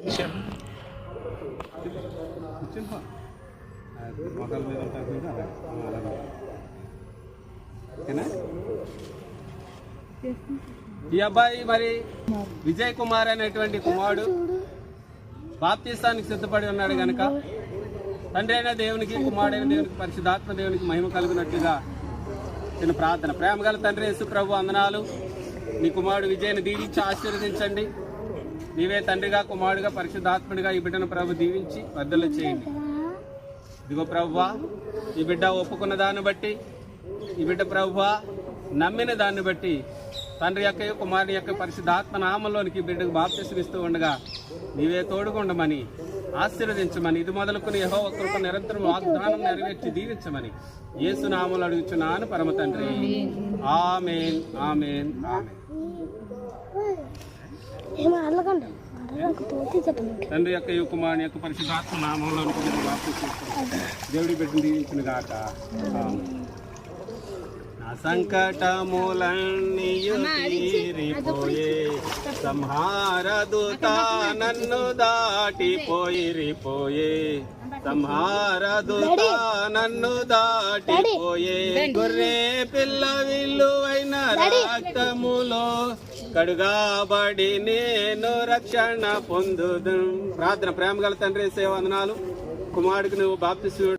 ఈ అబ్బాయి మరి విజయ్ కుమార్ అనేటువంటి కుమారుడు బాప్తిస్తానికి సిద్ధపడి ఉన్నాడు గనక తండ్రి అయిన దేవునికి, కుమారుడైన దేవునికి, పరిశుద్ధాత్మ దేవునికి మహిమ కలిగినట్లుగా చిన్న ప్రార్థన. ప్రేమ గల తండ్రి యేసు ప్రభు వందనాలు. నీ కుమారుడు విజయ్ని దీవించి ఆశీర్వదించండి. నీవే తండ్రిగా, కుమారుడిగా, పరిశుద్ధాత్ముడిగా ఈ బిడ్డను ప్రభు దీవించి వర్ధలు చేయండి. ఇదిగో ప్రభువా, ఈ బిడ్డ ఒప్పుకున్న దాన్ని బట్టి, ఈ బిడ్డ ప్రభువా నమ్మిన దాన్ని బట్టి తండ్రి యొక్క, కుమారుని యొక్క పరిశుద్ధాత్మ నామంలోనికి బిడ్డకు బాప్తిసం ఇస్తూ ఉండగా నీవే తోడుకుండమని, ఆశీర్వదించమని, ఇది మొదలుకుని యెహోవా కృప నిరంతరం వాగ్దానం నెరవేర్చి దీవించమని యేసు నామములో అడుగుచున్నాను పరమ తండ్రి. ఆమేన్, ఆమేన్, ఆమేన్. తండ్రి యొక్క, కుమారుని యొక్క పరిశుద్ధాత్మ నామంలోనికి బాప్తిసం దేవుడి బిడ్డను దీవించును గాక. నా సంకటములన్నీయు తీరిపోయే, సంహార దూత నన్ను దాటిపోయిరిపోయే, సంహార దూత నన్ను దాటిపోయే, గొర్రె పిల్ల విలువైన రక్తములో కడుగాబడి నేను రక్షణ పొందుదు. ప్రార్థన. ప్రేమ గల తండ్రి సేవ వందనాలు. కుమారుడికి నువ్వు బాప్తిస్మ